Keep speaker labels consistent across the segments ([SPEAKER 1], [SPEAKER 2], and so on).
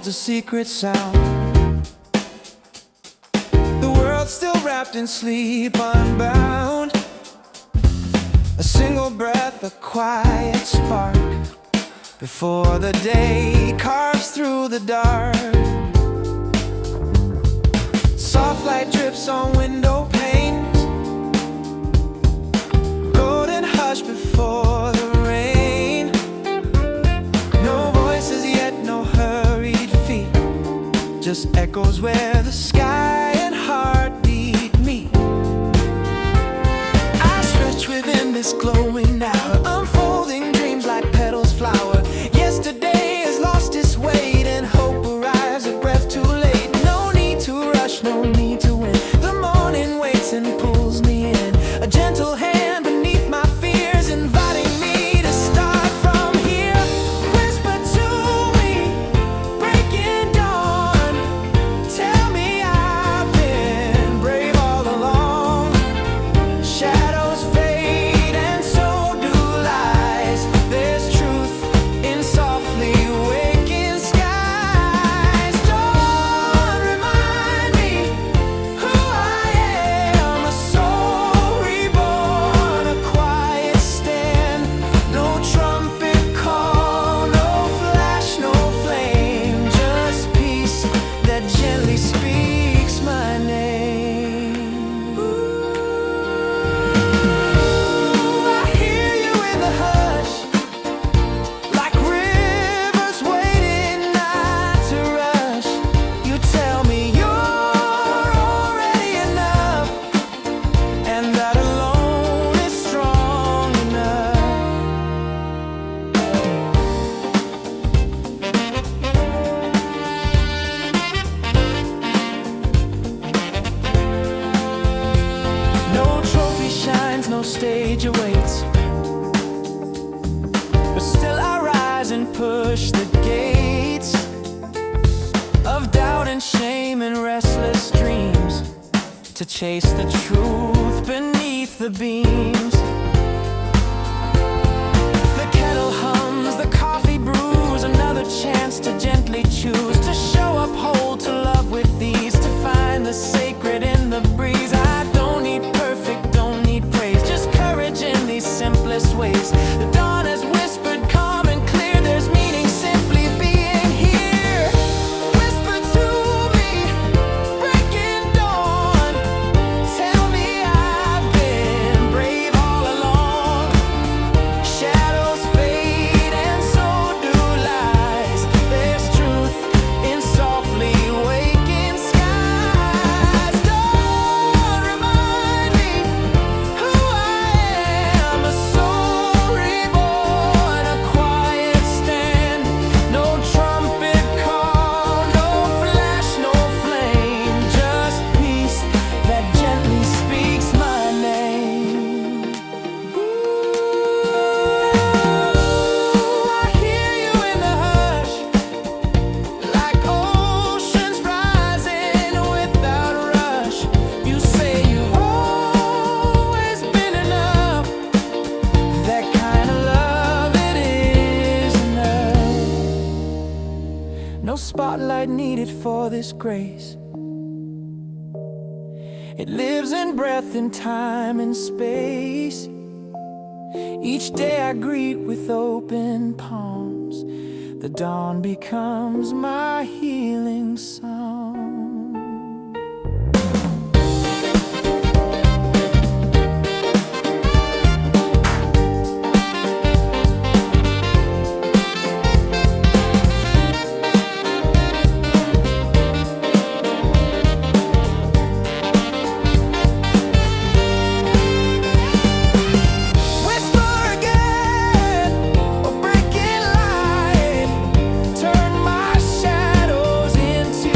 [SPEAKER 1] a secret sound. The world's still wrapped in sleep, unbound. A single breath, a quiet spark, before the day carves through the dark. Soft light drips on window panes, golden hush before the rain. No voices yet, no hurried feet, just echoes where the sky and heartbeat meet. I stretch within this glowing hour, unfolding dreams like petals flower. Yesterday has lost its weight and hope arrives a breath too late. No need to rush, no need to win. The morning waits and pulls me in, a gentle hand beneath my fears, inviting me to start from here. Whisper to me, breaking dawn, tell me I've been brave all along. Shadows fade and so do lies. There's truth in softly waking skies. Dawn, remind me who I am, a soul reborn, a quiet stand. No trumpet call, no flash, no flame, just peace that gently speaks my name. Ooh, I hear you in the hush, like rivers waiting not to rush. You tell me you're already enough, and that alone is strong enough. No trophy shines, no stage awaits, but still I rise and push the gates of doubt and shame and restless dreams, to chase the truth beneath the beams. The kettle hums, the coffee brews, another chance to gently choose, to show up whole, to love with ease, to find the sacred in the breeze. I don't need perfect, don't need praise, just courage in these simplest ways. The dawn has whispered calm and clear, there's meaning simply being here. Whisper to me, breaking dawn, tell me I've been brave all along. Shadows fade and so do lies. There's truth in softly waking skies. Dawn, remind me who I am, a soul reborn, a quiet stand. No trumpet call, no flash, no flame, just peace that gently speaks my name. Ooh, I hear you in the hush, like oceans rising without rush. You say you've always been enough, that kind of love, it is enough. No spotlight needed for this grace, it lives in breath, in time and space. Each day I greet with open palms, the dawn becomes my healing song. Whisper again, a breaking light, turn my shadows into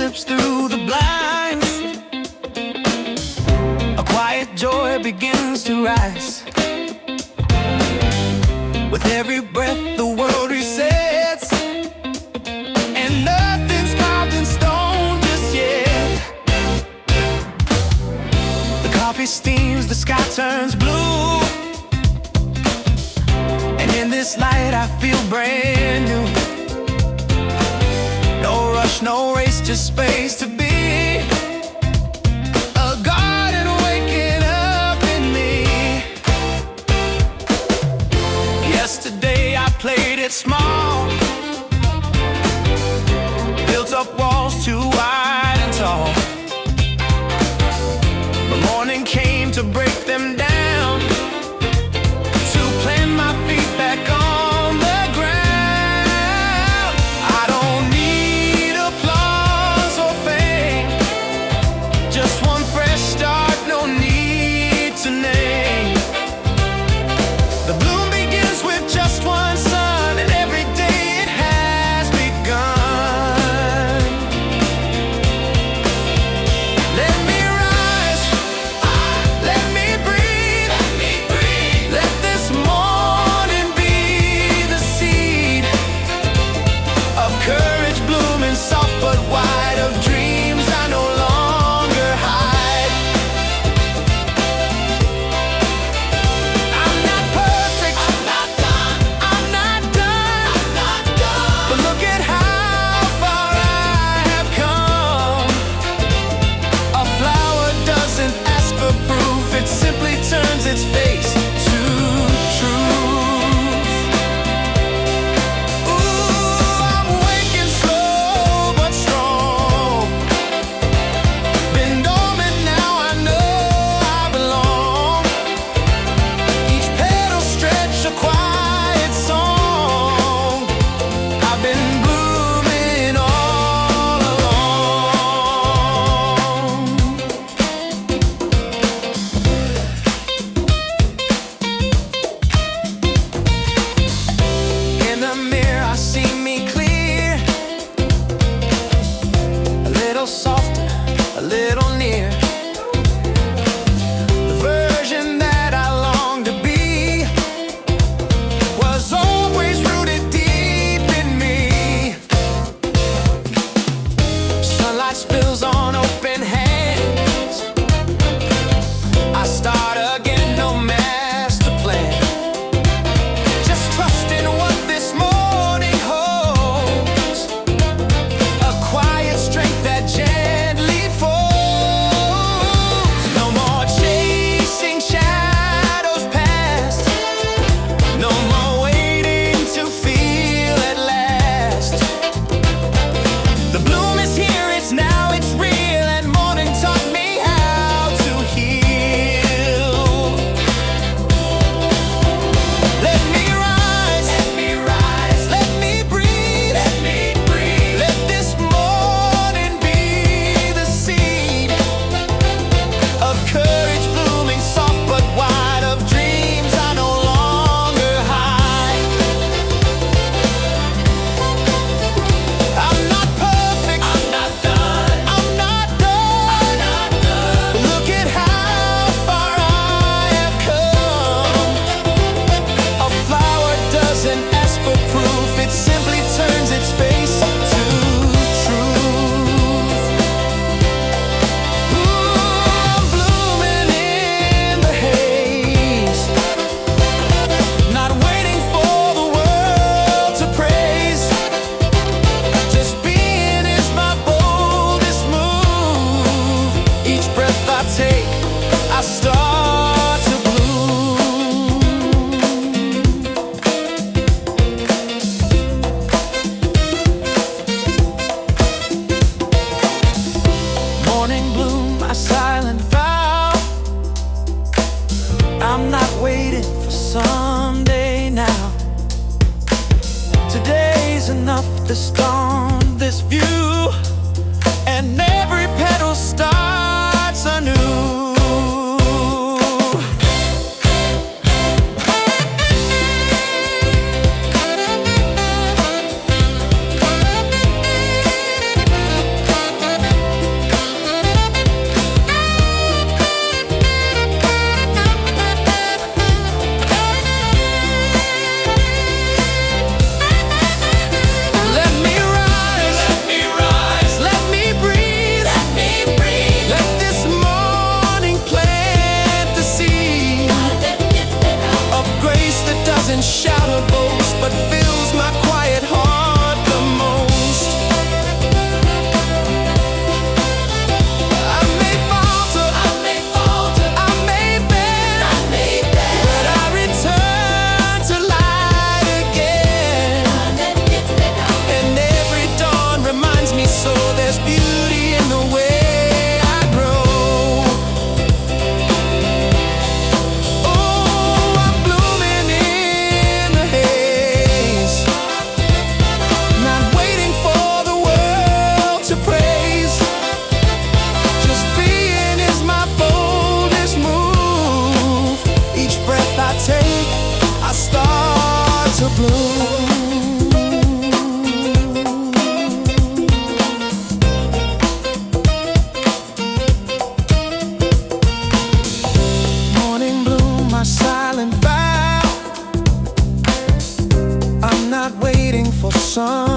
[SPEAKER 1] slips through the blinds. A quiet joy begins to rise. With every breath the world resets, and nothing's carved in stone just yet. The coffee steams, the sky turns blue, and in this light I feel brand new. No rush, no race, just space to be. A garden waking up in me. Yesterday I played it small, built up walls too wide and tall. The morning came to break them down, to plant my feet back on the ground. I don't need applause or fame, just one fresh start, no need to name. The bloom begins with just one sun, and every day it has begun. Let me rise, let me breathe, let this morning be the seed of courage blooming soft but wide, of dreams I no longer hide. I'm not perfect, I'm not done, but look at how far I have come. A flower doesn't ask for proof, it simply turns its face to truth. Ooh, I'm waking slow but strong. Been dormant, now I know I belong. Each petal stretch a quiet song. I've been blooming all along. In the mirror I see me clear, a little softer, a little near, the version that I long to be was always rooted deep in me. Sunlight spills on open hands, I start again, no master plan, just trusting what this morning holds. A quiet strength that gently folds. No more chasing shadows past, no more waiting to feel at last. The bloom is here, it's now, it's real, and morning taught me how to heal. Let me rise, let me breathe, let this morning be the seed of courage blooming soft but wide, of dreams I no longer hide. I'm not perfect, I'm not done, but look at how far I have come. A flower doesn't ask for proof, it simply turns its face to truth. Ooh, I'm blooming in the haze, not waiting for the world to praise. Just being is my boldest move. Each breath I take, I start to bloom. Morning bloom, a silent vow. I'm not waiting for someday now. Today's enough to start this view, and every petal starts anew.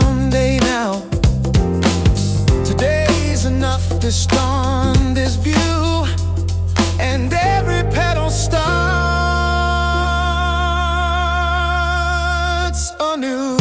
[SPEAKER 1] someday now. Today's enough to storm this view, and every petal starts anew.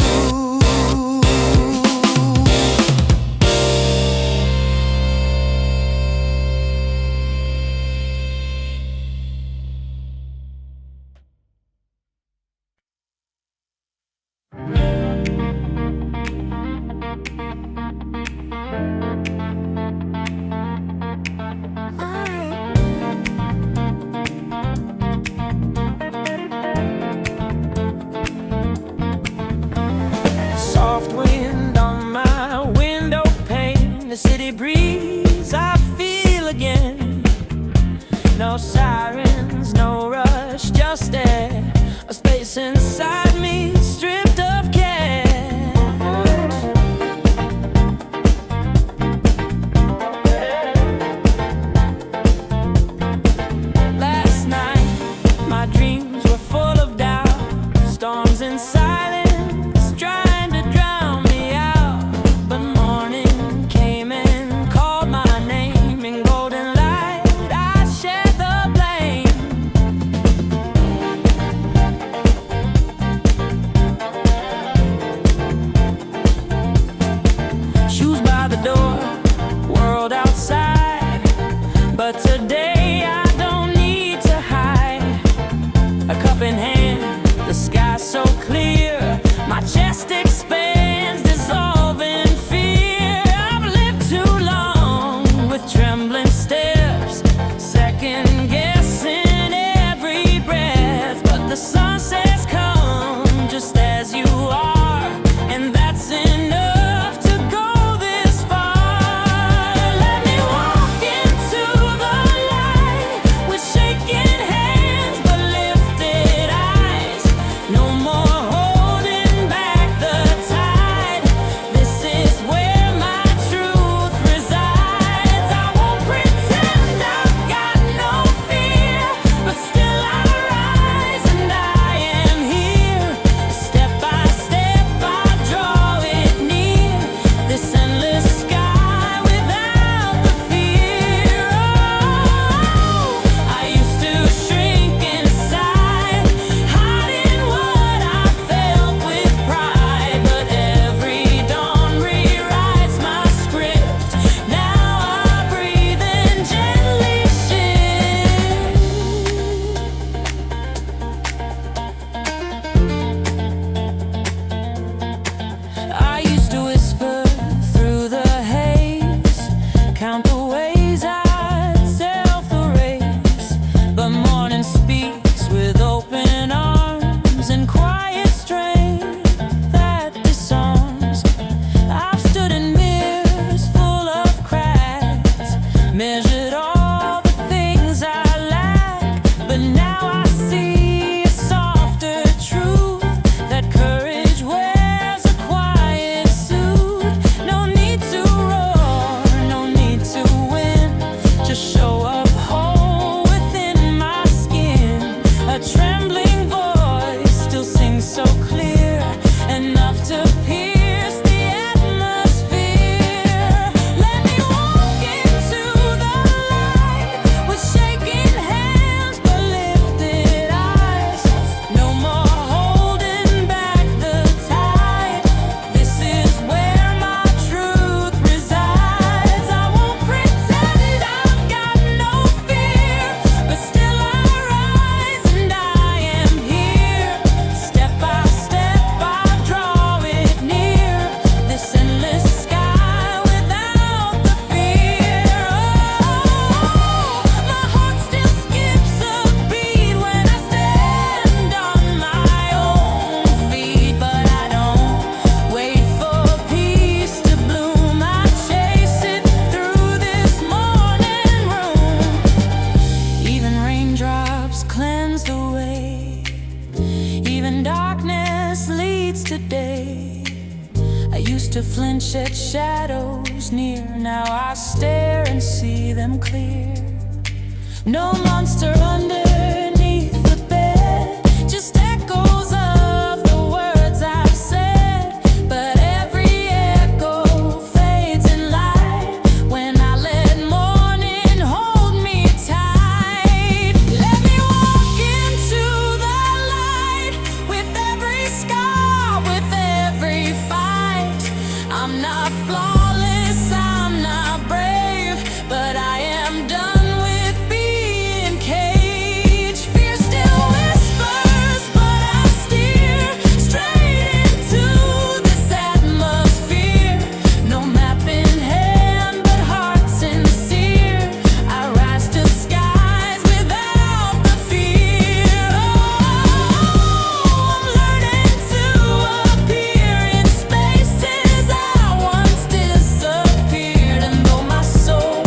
[SPEAKER 1] Soft wind on my window pane, the city breeze I feel again. No sirens, no rush, just air, a space inside me stripped of care. Last night my dreams were full of doubt, storms in silence trying to drown me out. But morning came and called my name. In golden light I shared the blame. Shoes by the door, world outside, but today I don't need to hide. A cup in hand, the sky so clear, my chest expands, dissolving fear. I've lived too long with trembling steps, second guessing every breath. But the sun says come just as you are, and that's enough to go this far. Let me walk into the light with shaking hands but lifted eyes. No more holding back the tide. This is where my truth resides. I won't pretend I've got no fear, but still I rise and I am here. Step by step I draw it near, this endless sky without the fear. Oh, I used to shrink inside, hiding what I felt with pride. But every dawn rewrites my script. Now I breathe and gently shift. I used to whisper through the haze, count the ways I'd self-erase. But morning speaks with open arms and quiet strength that disarms. I've stood in mirrors full of cracks, measured all the things I lack, but now I see a softer truth, that courage wears a quiet suit. No need to roar, no need to win, just show up whole within my skin. A trembling voice still sings so clear, enough to pierce the atmosphere. Let me walk into the light with shaking hands but lifted eyes. No more holding back the tide. This is where my truth resides. I won't pretend I've got no fear, but still I rise and I am here. Step by step I draw it near, this endless sky without the fear. Oh, my heart still skips a beat when I stand on my own feet. But I don't wait for peace to bloom, I chase it through this morning room. Even raindrops cleanse the way, even darkness leads to day. I used to flinch at shadows near, now I stare and see them clear. No monster underneath the bed, just echoes of the words I've said. But every I'm not flawless, I'm not brave, but I am done with being caged. Fear still whispers, but I steer straight into this atmosphere. No map in hand, but heart sincere. I rise to skies without the fear. I'm learning to appear in spaces I once disappeared. And though my soul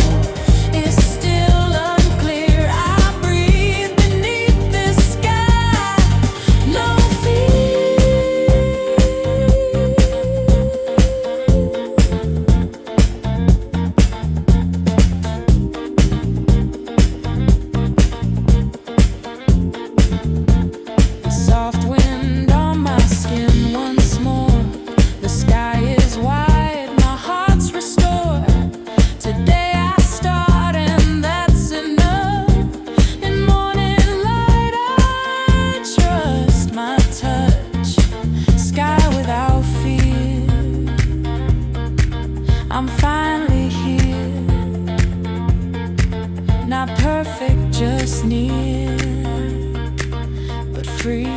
[SPEAKER 1] is still unclear, I breathe beneath this sky. No fear. The soft wind on my skin once more. The sky is wide, my heart's restored. Today I start and that's enough. In morning light I trust my touch. Sky without fear. I'm finally here. Not perfect, just near, but free.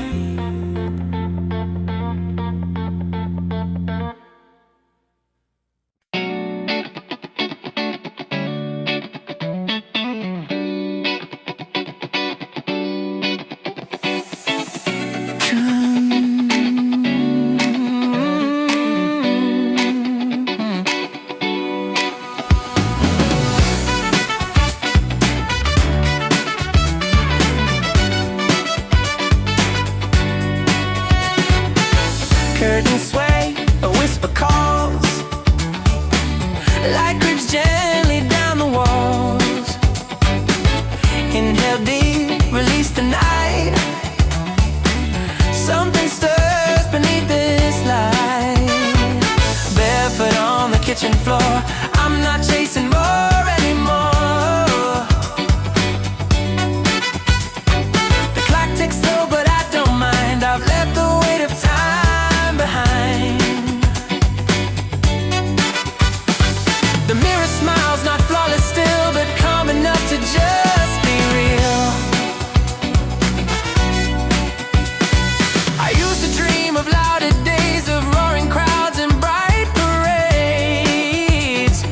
[SPEAKER 1] Curtains sway, a whisper calls. Light creeps gently down the walls. Inhale deep, release the night. Something stirs beneath this light. Barefoot on the kitchen floor, I'm not chasing more anymore. The clock ticks slow, but I don't mind. I've left the weight of time behind. The mirror smiles, not flawless still, but calm enough to just be real. I used to dream of louder days, of roaring crowds and bright parades.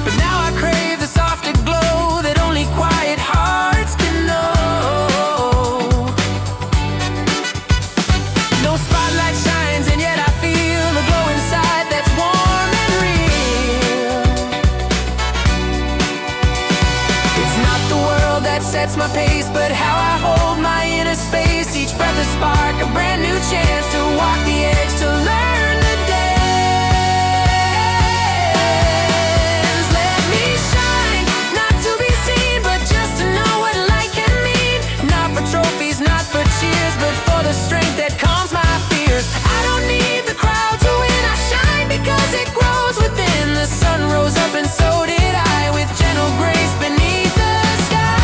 [SPEAKER 1] But now I crave the softer glow that only quiet hearts can know. No spotlight shines and yet I feel the glow inside that's warm and real. It's not the world that sets my pace, but how I hold my inner space. Each breath a spark, a brand new chance to walk the edge, to learn the dance. Let me shine, not to be seen, but just to know what light can mean. Not for trophies, not for cheers, but for the strength that calms my fears. I don't need the crowd to win, I shine because it grows within. The sun rose up and so did I, with gentle grace beneath the sky.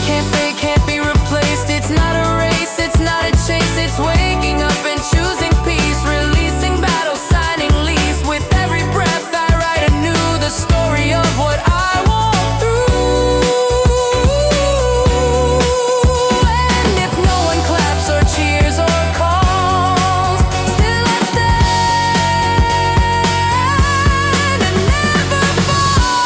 [SPEAKER 1] Can't fake, can't be replaced. It's not a race, it's not a chase. It's waking up and choosing peace, releasing battle, signing lease. With every breath I write anew the story of what I walked through. And if no one claps or cheers or calls, still I stand and never fall.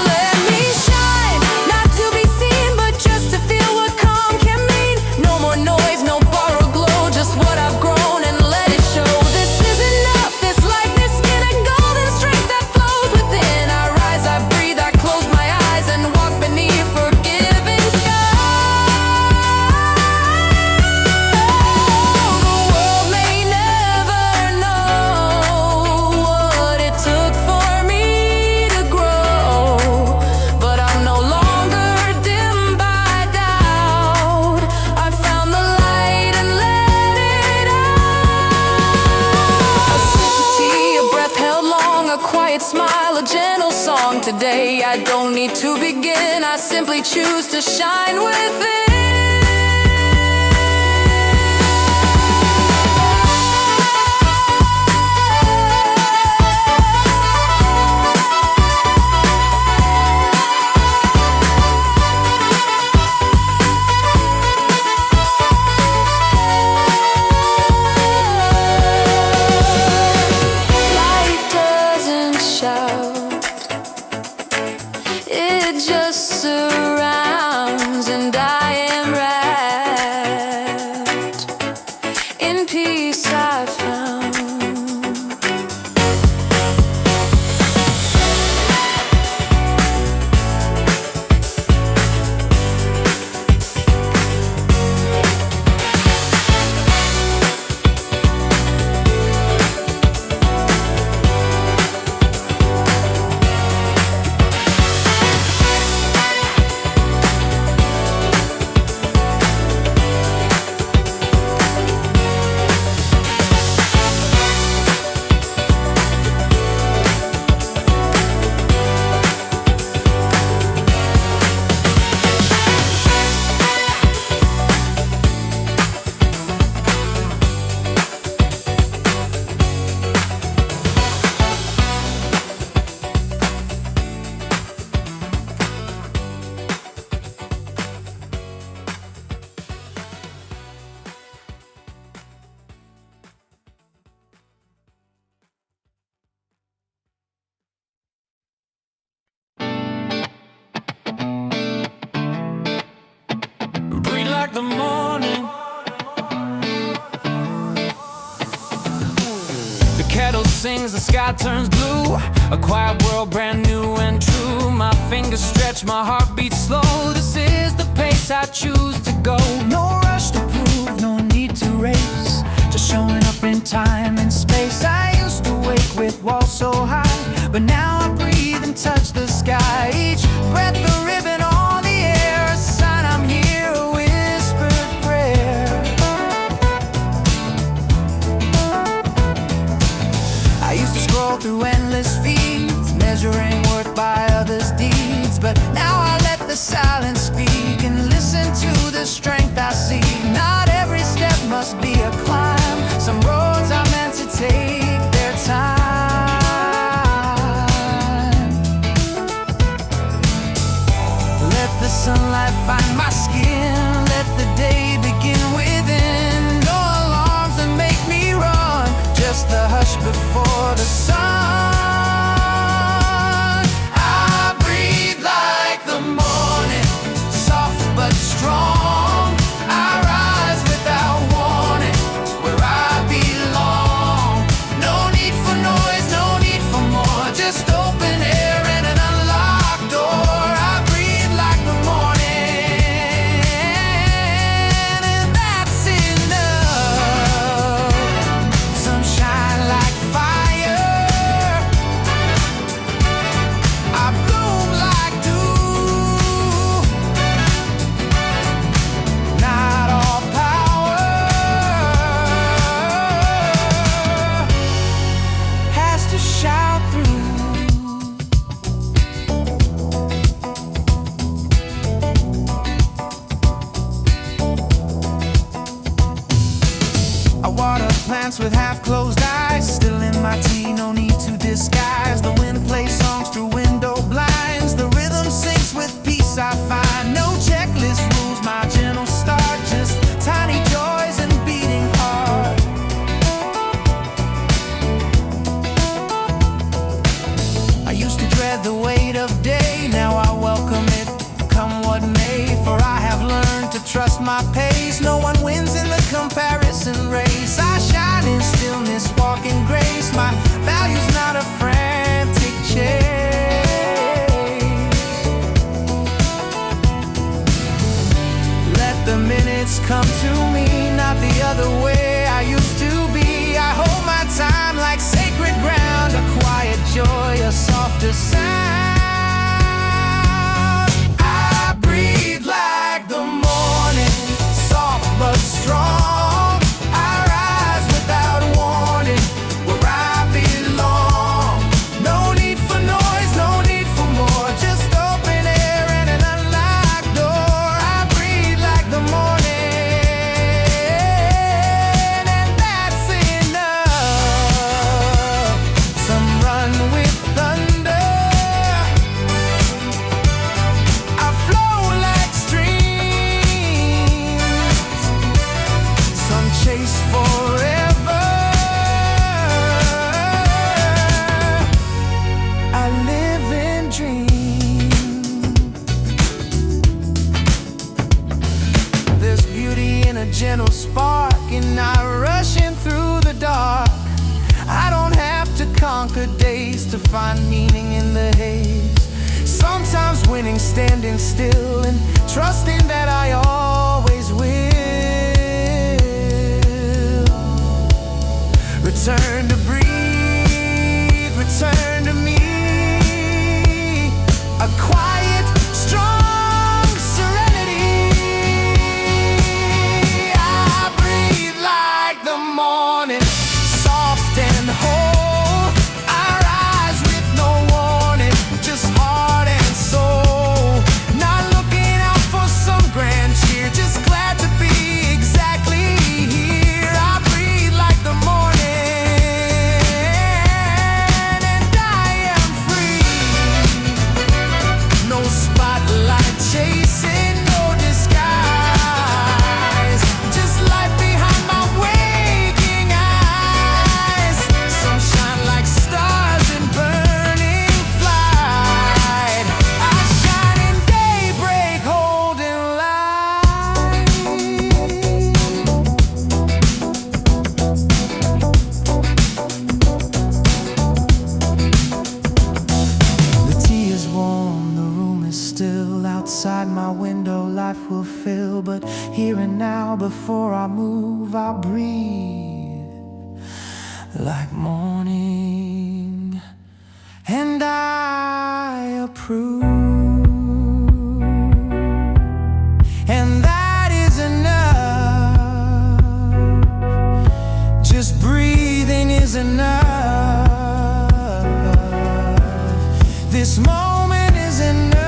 [SPEAKER 1] Let me shine, not to be seen, but just to feel what calm can mean. No more noise, no borrowed glow, just what I've grown and let it show. This is enough, this likeness skin, a golden strength that flows within. I rise, I breathe, I close my eyes and walk beneath forgiving skies. The world may never know what it took for me to grow, but I'm no longer dimmed by doubt. I found the light and let it out. A sip of tea, a breath held long, a quiet smile, a gentle song. Today I don't need to begin, I simply choose to shine within. Light doesn't shout, it just surrounds, and I am wrapped in peace I found. Breathe like the morning. The kettle sings, the sky turns blue. A quiet world, brand new and true. My fingers stretch, my heart beats slow. This is the pace I choose to go. No rush to prove, no need to race. Just showing up in time and space. I used to wake with walls so high, but now I breathe and touch the sky. Each breath a ribbon on the air, a sign I'm here, a whispered prayer. I used to scroll through endless feeds, measuring worth by others' deeds, but now I let the silence speak and listen to the strength I see. Not every step must be a climb. Some roads are meant to take their time. Let the sunlight find my skin, let the day begin within. No alarms that make me run, just the hush before the sun. I breathe like the morning, soft but strong. I rise without warning, where I belong. No need for noise, no need for more, just open air and an unlocked door. I breathe like the morning. I water plants with half-closed eyes, still in my tea, no need to disguise. The wind plays songs through window blinds, the rhythm syncs with peace I find. No checklist rules my gentle start, just tiny joys and beating heart. I used to dread the weight of day, now I welcome it, come what may. For I have learned to trust my pace, no one wins in the comparison race. I shine in stillness, walk in grace, my value's not a frantic chase. Let the minutes come to me, not the other way I used to be. I hold my time like sacred ground, a quiet joy, a softer sound. I breathe like the morning, soft but strong. I rise without warning, where I belong. No need for noise, no need for more, just open air and an unlocked door. I breathe like the morning, and that's enough. Some run with thunder, I flow like streams. Some chase forever, I live in dreams. There's beauty in a gentle spark, and not rushing through the dark. I don't have to conquer days to find meaning in the haze. Sometimes winning, standing still, and trusting that I always will. Return to breathe, return to me. A quiet, strong serenity. I breathe like the morning, soft and whole. I rise with no warning, just heart and soul. Not looking out for some grand cheer, just glad to be exactly here. I breathe like the morning, and I am free. No spotlight chasing, no disguise, just light behind my waking eyes. Some shine like stars in burning flight. I shine in daybreak, holding light. The tea is warm, the room is still. Outside my window, life will fill. But here and now, before I move, I'll breathe like morning, and I approve. And that is enough. Just breathing is enough. This moment is enough.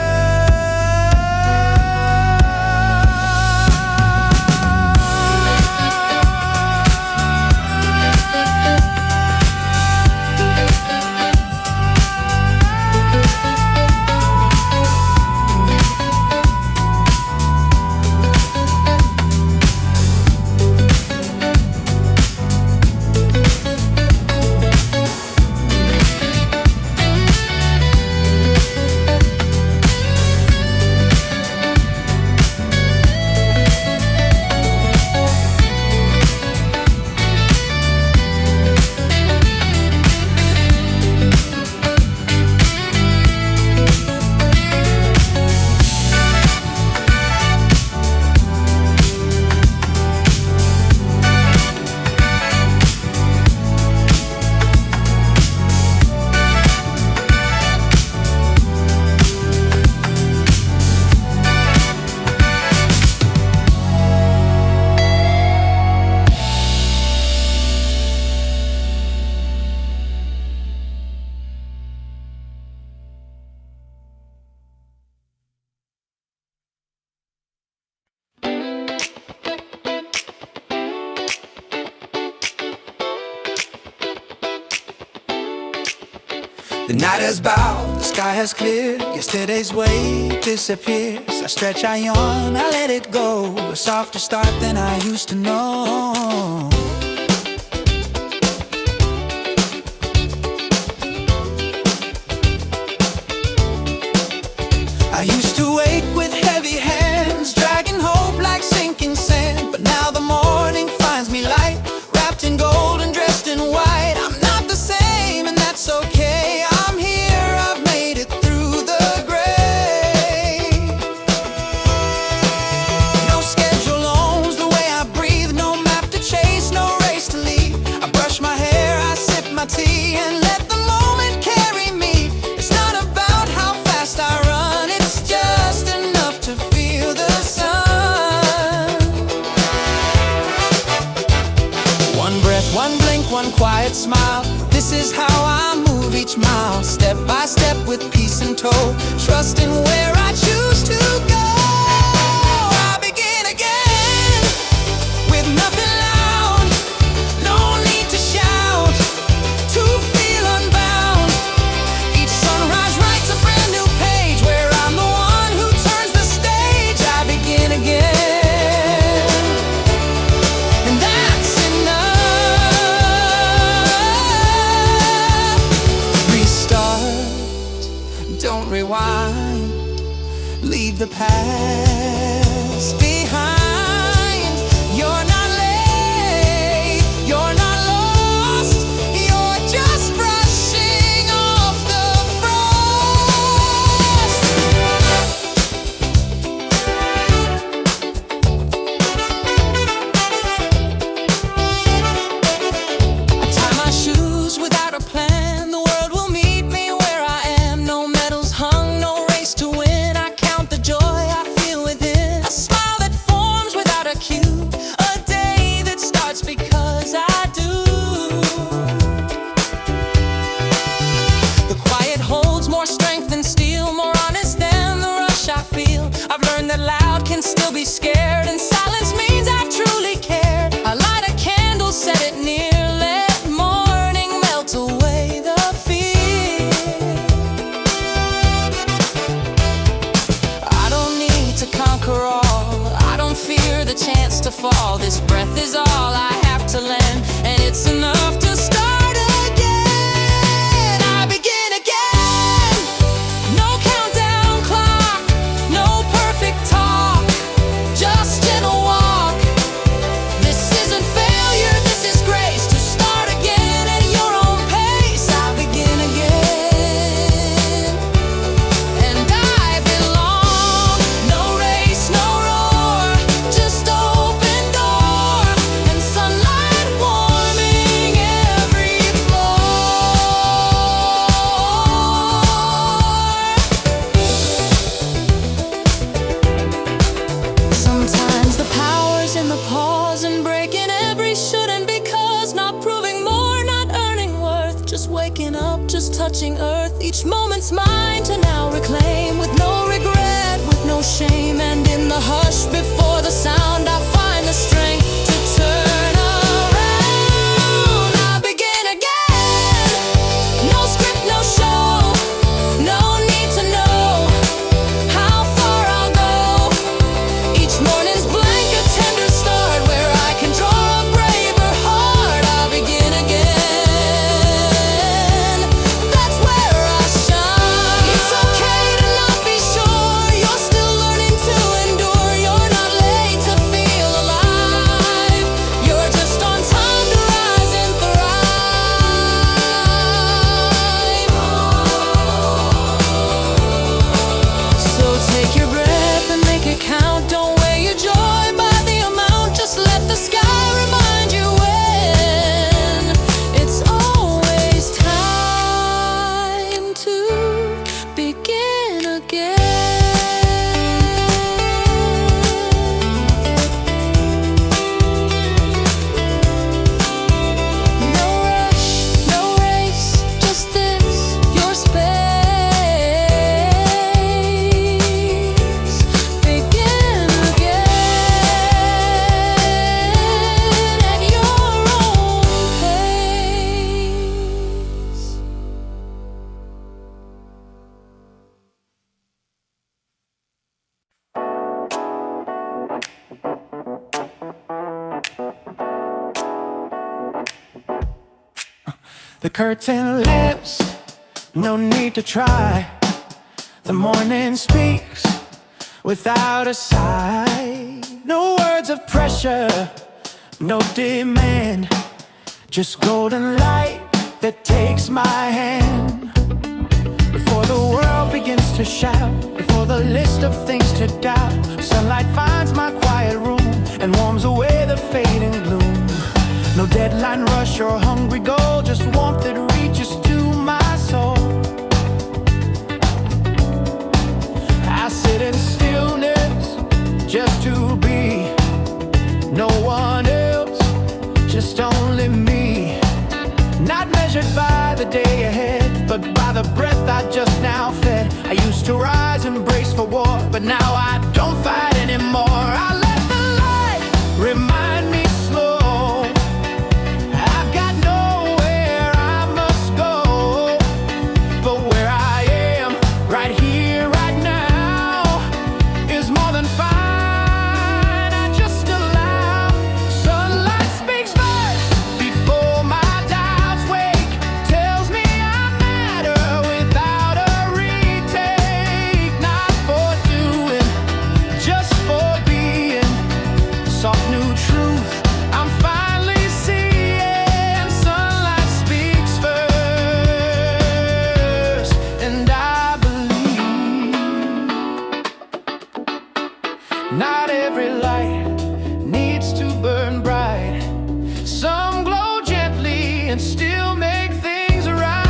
[SPEAKER 1] The night has bowed, the sky has cleared. Yesterday's weight disappears. I stretch, I yawn, I let it go. A softer start than I used to know. I used to wake with heavy hands, dragging hope like sinking sand. But now the morning finds me light, wrapped in gold and dressed in white. I'm not the same, and that's okay. I'm here, I've made it through the gray. No schedule owns the way I breathe, no map to chase, no race to lead. I brush my hair, I sip my tea, and let the moment carry me. It's not about how fast I run, it's just enough to feel the sun. One breath, one blink, one quiet smile. This is how I move each mile, step by step with peace in tow, trusting where I choose to go. I begin again with nothing loud, no need to shout, to feel unbound. Each sunrise writes a brand new page where I'm the one who turns the stage. I begin again, and that's enough. Restart, don't rewind, leave the past behind. You're not late, you're not lost, you're just brushing off the frost. I tie my shoes without a plan. The world will meet me where I am. No medals hung, no race to win. I count the joy I feel within. A smile that forms without a cue. A day that starts because I do. The quiet holds more strength than steel, more honest than the rush I feel. I've learned that loud can still be scared, and silence means I've truly cared. I light a candle, set it near, let morning melt away the fear. I don't need to conquer all, I don't fear the chance to fall. This breath is all I have to lend, and it's enough to start again. I begin again. No countdown clock, no perfect talk, just gentle walk. This isn't failure, this is grace, to start again at your own pace. I begin again, and I belong. No race, no roar, just open door, and sunlight warming every floor. Sometimes the power's in the pause and breaking every should and because. Not proving more, not earning worth, just waking up, just touching earth. Each moment's mine to now reclaim, with no regret, with no shame. And in the hush before the sound, I find the strength to turn around. I begin again. No script, no show, no need to know how far I'll go. Each morning's blank, a tender start where I can draw a braver heart. I begin again, that's where I shine. It's okay to not be sure, you're still learning to endure. You're not late to feel The curtain lifts, no need to try. The morning speaks without a sigh. No words of pressure, no demand, just golden light that takes my hand. Before the world begins to shout, before the list of things to doubt, sunlight finds my quiet room and warms away the fading gloom. No deadline rush or hungry goal, just warmth that reaches to my soul. I sit in stillness just to be, no one else, just only me. Not measured by the day ahead, but by the breath I just now fed. I used to rise and brace for war, but now I don't fight anymore. I let the light remind me slow. I've got nowhere I must go, but where I am, right here, right now, is more than fine. I just allow sunlight speaks first before my doubts wake. Tells me I matter without a retake. Not for doing, just for being. Soft new truth I'm finally seeing. Sunlight speaks first, and I believe not every light needs to burn bright. Some glow gently and still make things right.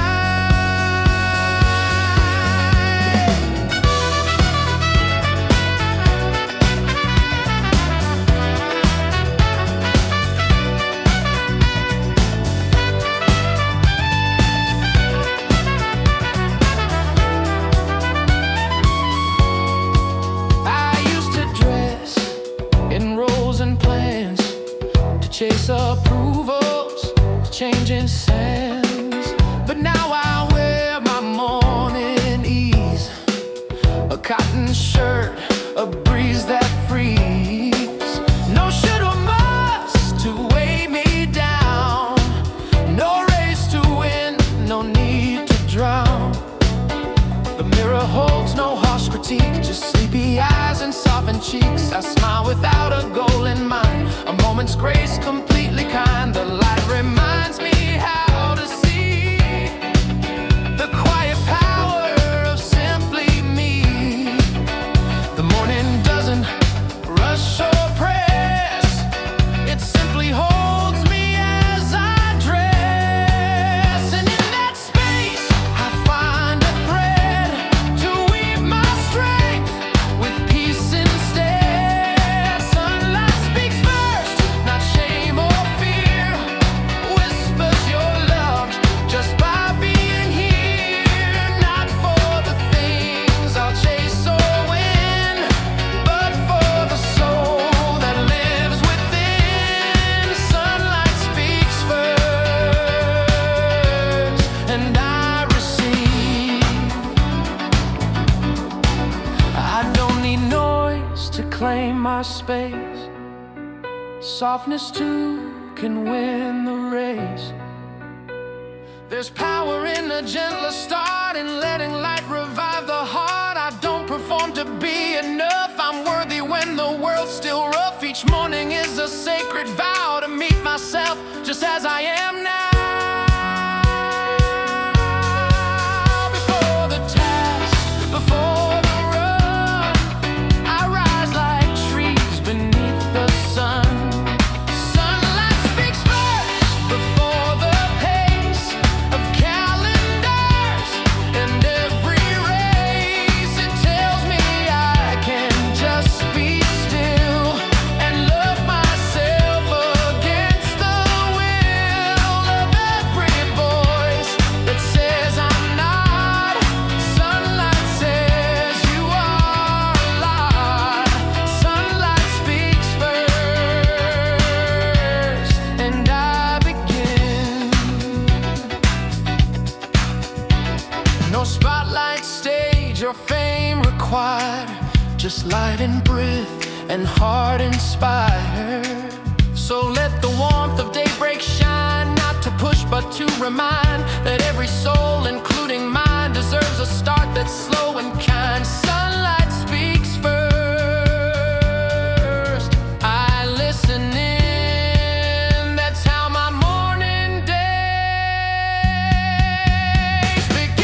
[SPEAKER 1] I used to dress in roles and plans to chase approvals, changing sands. But now I wear my morning ease, a cotton shirt, a breeze that frees. No should or must to weigh me down. No race to win, no need to drown. The mirror holds no harsh critique, just sleepy eyes and softened cheeks. I smile without a goal in mind, a moment's grace completely kind. The light reminds me how to see the quiet power of simply me. The morning doesn't rush or press, it simply holds me as I dress. And in that space I find a thread to weave my strength with peace instead. Sunlight speaks first, not shame or fear. Whispers you're loved just by being here. Not for the things I'll chase or win, but for the soul that lives within. Sunlight speaks first, and I receive. I don't need noise to claim my space. Softness too can win the race. There's power in a gentler start, in letting light revive the heart. I don't perform to be enough, I'm worthy when the world's still rough. Each morning is a sacred vow to meet myself just as I am now. Before the task, before the run, I rise like trees beneath the sun. Sunlight speaks first before the pace of calendars and every race. It tells me I can just be still and love myself against the will of every voice that says I'm not. Sunlight says you are a lot. Sunlight speaks first, and I begin. No spotlight, stage, or fame required, just light and breath and heart inspired. So let the warmth of daybreak shine, not to push but to remind that every soul, including mine, deserves a start that's slow and kind. Sunlight speaks first. I listen in. That's how my morning days begin.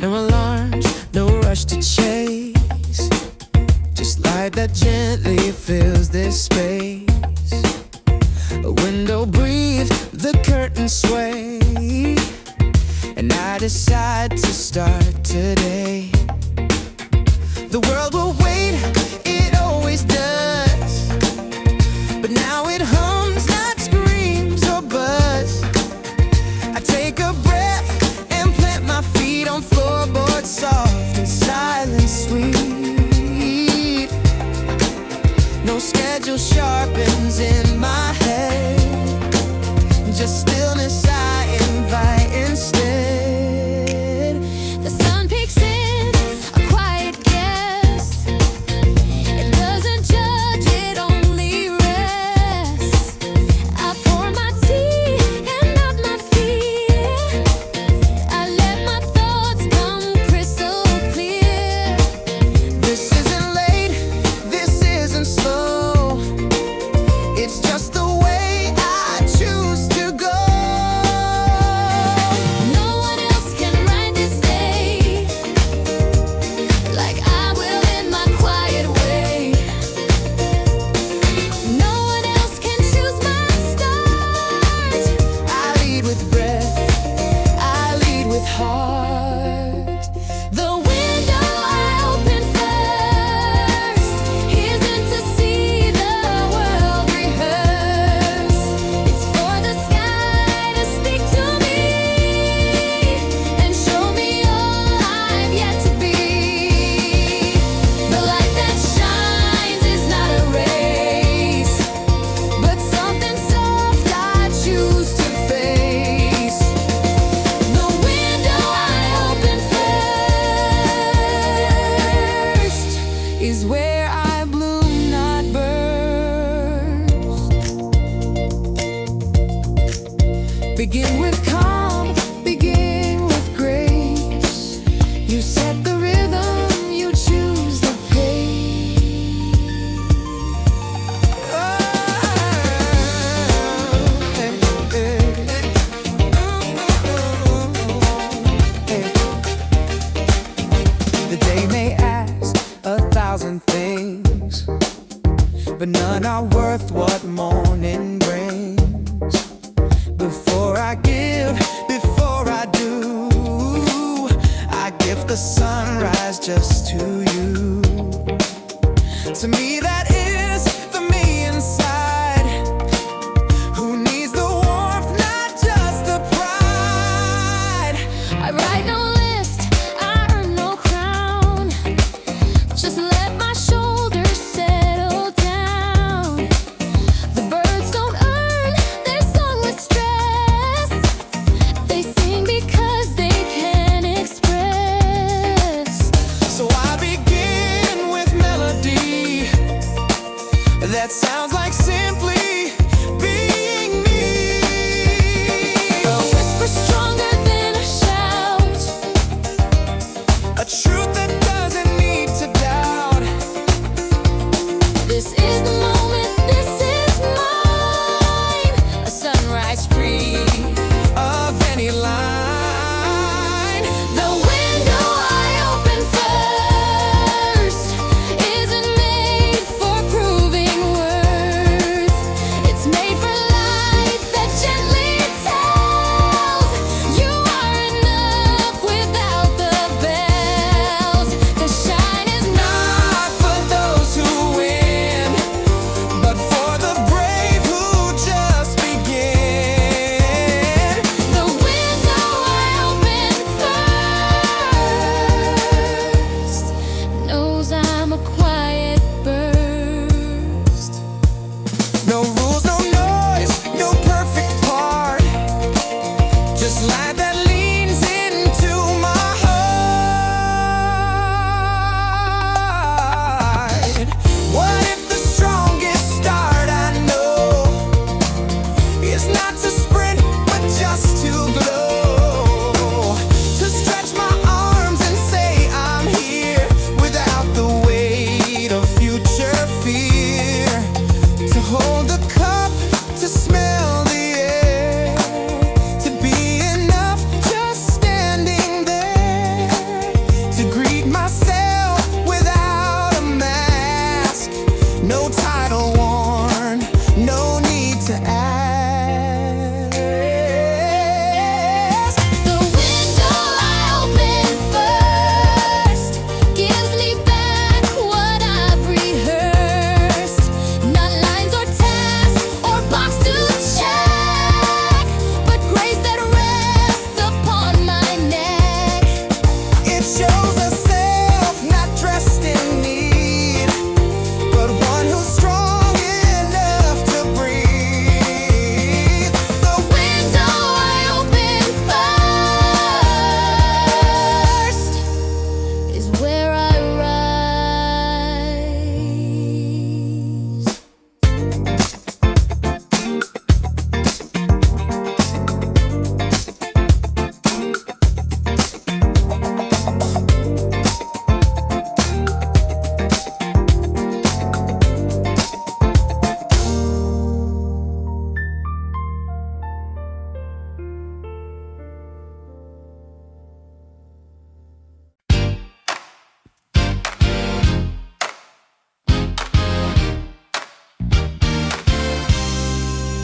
[SPEAKER 1] No alarms, no rush to chase. Just light that gently fills this space. A window breathe, the curtains sway, and I decide to start today. The world will wait, it always does, but now it hums, not screams or buzz. I take a breath and plant my feet on floorboards, soft and silent, sweet. No schedule sharpens in my head, just stillness I invite instead. The sun peeks in, a quiet guest. It doesn't judge, it only rests. I pour my tea and not my fear. I let my thoughts come crystal clear. This isn't late, this isn't slow. It's just the way I choose to go. No one else can write this day like I will in my quiet way. No one else can choose my start. I lead with breath, I lead with heart. The window I open first isn't to see the world rehearse. It's for the sky to speak to me and show me all I've yet to be. The light that shines is not a race, but something soft I choose to face. The window I open first is where I bloom, not burst. Begin with calm, begin with grace. You set the rhythm, you choose the pace. The day may ask 1,000 things, but none are worth what morning brings. Before I give not to sprint, but just to glow. To stretch my arms and say I'm here without the weight of future fear. To hold a cup, to smell the air, to be enough just standing there. To greet myself without a mask. No title worn, no need to ask.
[SPEAKER 2] The window I open first gives me back what I've rehearsed. Not lines or tasks or box to check, but grace that rests upon my neck.
[SPEAKER 1] It shows a self not dressed in need, but one who's strong enough to breathe. The
[SPEAKER 2] Window I open first is where I rise.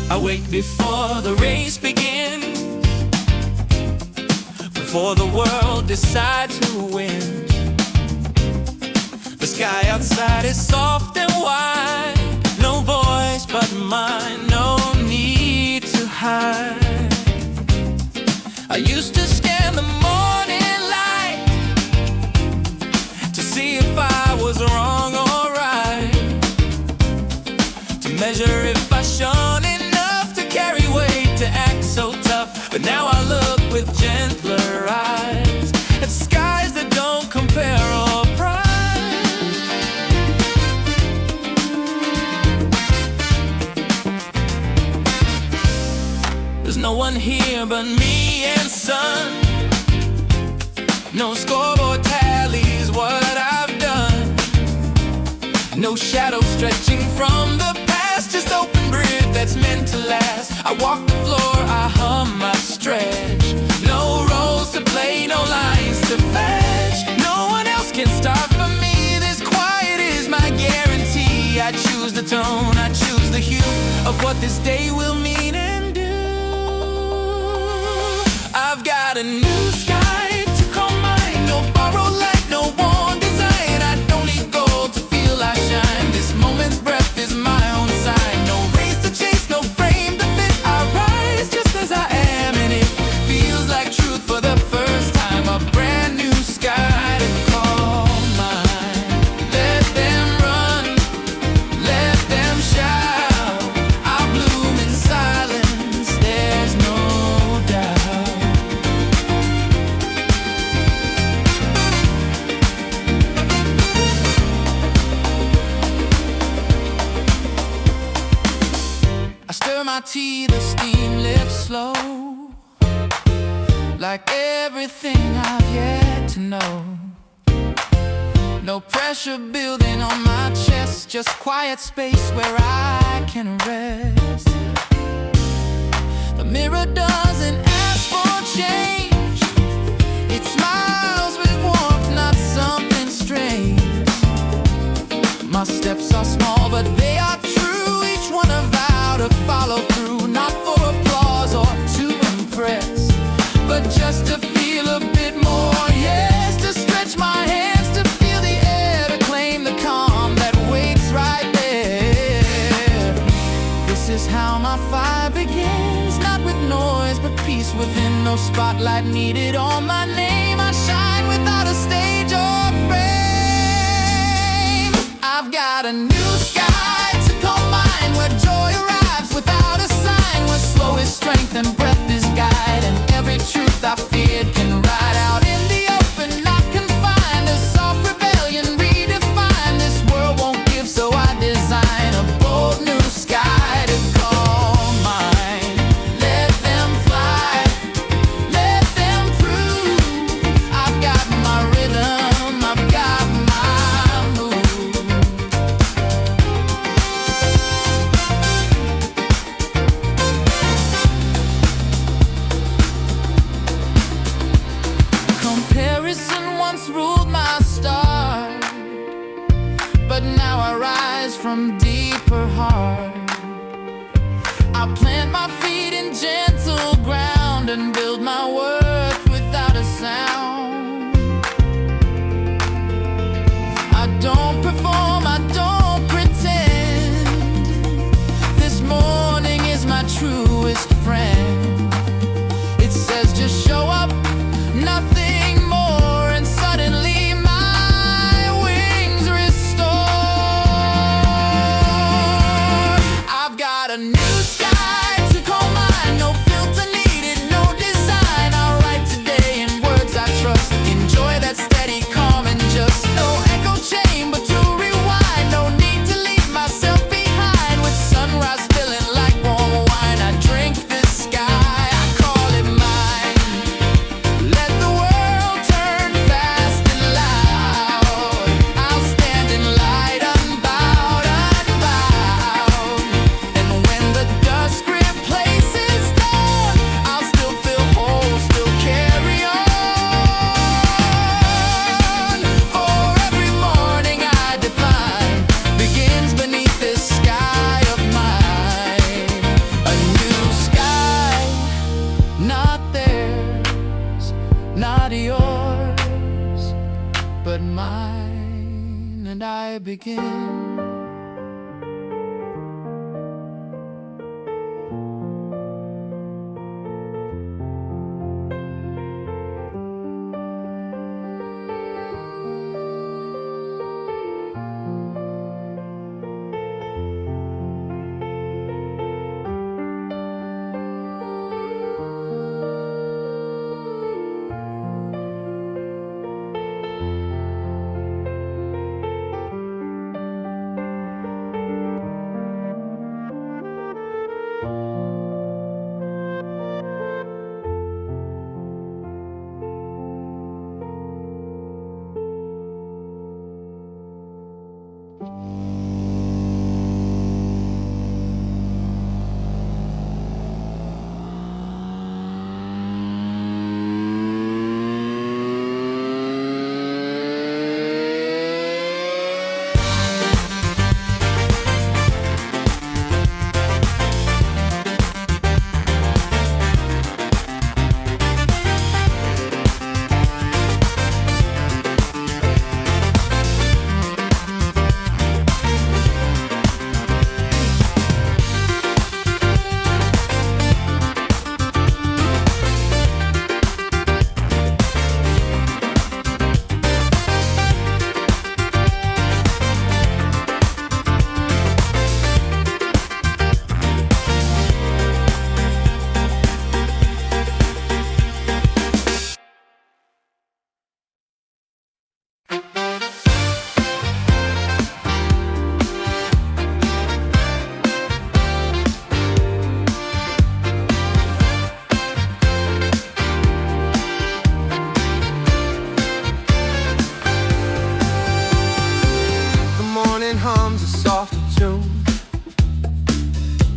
[SPEAKER 1] I wait before the race begins, before the world decides who wins. The sky outside is soft and wide, no voice but mine, no need to hide. I used to scan the morning light to see if I was wrong or right, to measure if I shone enough to carry weight, to act so tough. But now I look with gentler eyes at skies that don't compare or price. There's no one here but me and sun. No scoreboard tallies what I've done. No shadow stretching from the past, just open bridge that's meant to last. I walk the floor, I hum, I stretch. No roles to play, no lines to fetch. No one else can start for me. This quiet is my guarantee. I choose the tone, I choose the hue of what this day will mean and do. I've got a new sky to call mine. No borrowed light, no worn design. I don't need gold to feel I shine. This moment's breath is my own sign. No race to chase, no frame to fit. I rise just as I am, and it feels like truth for the first time. A brand new sky to call mine. Let them run, let them shout. I'll bloom in silence, there's no doubt. I stir my tea, the steam lifts slow, like everything I've yet to know. No pressure building on my chest, just quiet space where I can rest. The mirror doesn't ask for change, it smiles with warmth, not something strange. My steps are small, but they are true. Each one a vow to follow through, not for applause or to impress, but just to feel a bit more. Yes, to stretch my hands, to feel the air, to claim the calm that waits right there. This is how my fire begins, not with noise, but peace within. No spotlight needed on my name. I shine without a stage or frame. I've got a new sky to call mine, where joy arrives without a sign, where slow is strength and breath is guide, and every truth I feared can ride out in the open, not confined. A soft rebellion redefined. This world won't give, so I design a bold new sky to call mine. some deeper heart. I plant my feet in gentle ground and build my worth without a sound. I don't perform, I don't pretend. This morning is my truest friend. It says just show up, nothing more, and suddenly my wings restore. I've got a new sky to call mine, no filter needed, no design. I'll write today in words I trust. Enjoy that steady calm and just no echo chamber to rewind. No need to leave myself behind. With sunrise spilling like warm wine, I drink this sky, I call it mine. Let the world turn fast and loud. I'll stand in light unbowed, unbowed. And when the dusk replaces dawn, I'll still feel whole, still carry on. For every morning I define begins beneath this sky of mine. A new sky, not theirs, not yours, but mine. And I begin. Hums a softer tune.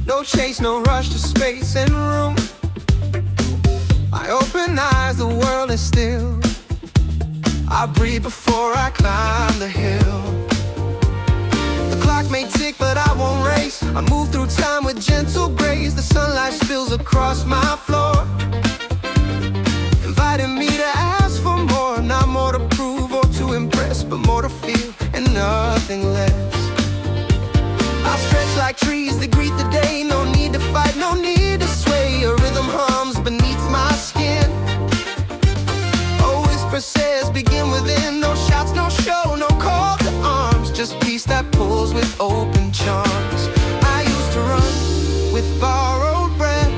[SPEAKER 1] No chase, no rush to space and room. I open eyes, the world is still. I breathe before I climb the hill. The clock may tick, but I won't race. I move through time with gentle grace. The sunlight spills across my floor, inviting me to ask for more. Not more to prove or to impress, but more to feel and nothing less. I'll stretch like trees that greet the day. No need to fight, no need to sway. A rhythm hums beneath my skin. A whisper says begin within. No shouts, no show, no call to arms. Just peace that pulls with open charms. I used to run with borrowed breath.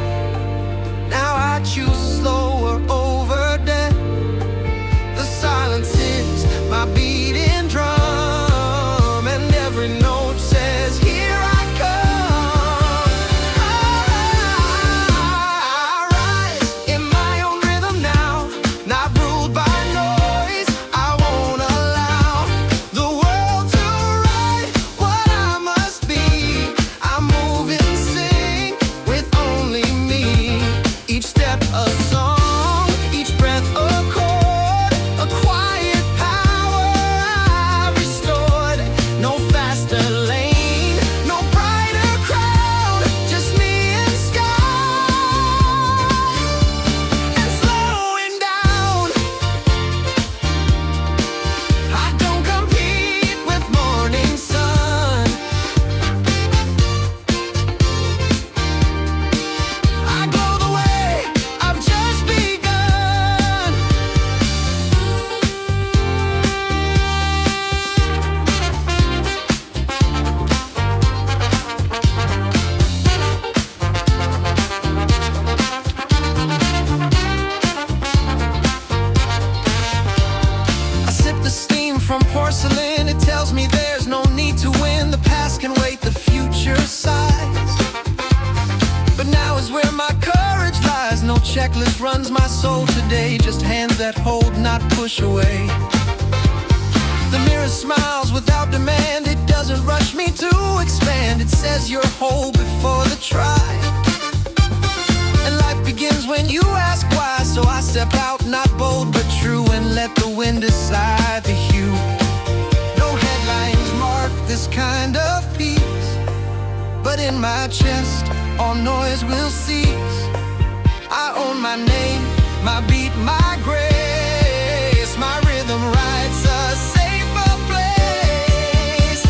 [SPEAKER 1] Now I choose slower over death. The silence is my beating drum, and every note says here I come. I rise in my own rhythm now, not ruled by noise. I won't allow the world to write what I must be. I move in sync with only me. Each step a song, each breath a chord, a quiet power I restored. No faster lane, where my courage lies. No checklist runs my soul today. Just hands that hold, not push away. The mirror smiles without demand. It doesn't rush me to expand. It says you're whole before the try. And life begins when you ask why. So I step out, not bold but true, and let the wind decide the hue. No headlines mark this kind of peace, but in my chest all noise will cease. I own my name, my beat, my grace. My rhythm writes a safer place.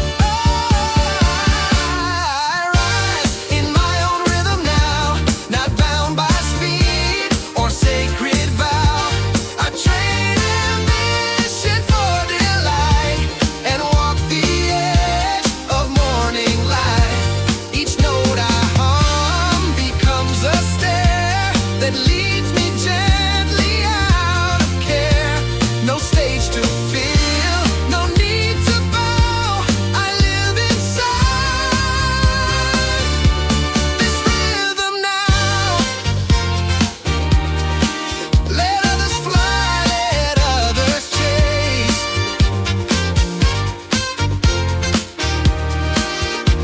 [SPEAKER 1] I rise in my own rhythm now, not bound by speed or sacred vow. I trade ambition for delight and walk the edge of morning light. Each note I hum becomes a stair that leads me gently out of care. No stage to fill, no need to bow. I live inside this rhythm now. Let others fly, let others chase.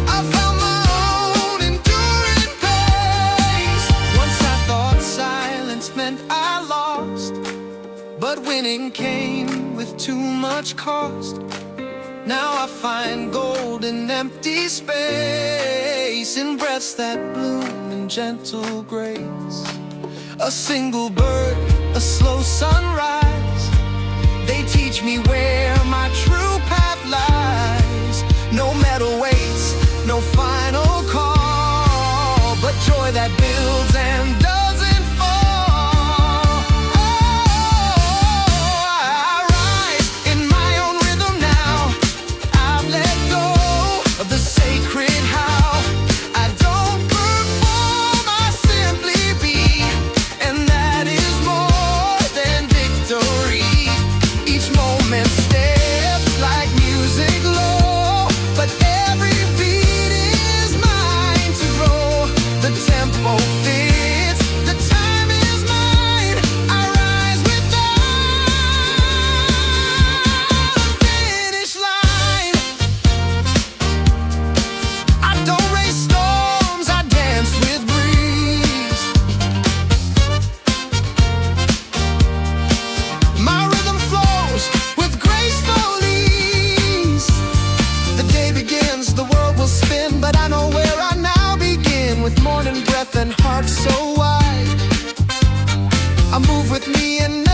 [SPEAKER 1] I found my own enduring pace. Once I thought silence meant I lost, but winning came with too much cost. Now I find gold in empty space, in breaths that bloom in gentle grace. A single bird, a slow sunrise, they teach me where my true path lies. No medal waits, no final call, but joy that builds and doesn't fall. I rise in my own rhythm now. I've let go of the sacred how. I don't perform, I simply be, and that is more than victory. Each moment steps like music low, but every beat is mine to grow. The tempo fits, the time is mine. I rise without a finish line. I don't race storms, I dance with breeze. My rhythm flows with graceful ease. The day begins, the world will spin, but I know where I now begin. With morning breath and heart so wide, I move with me and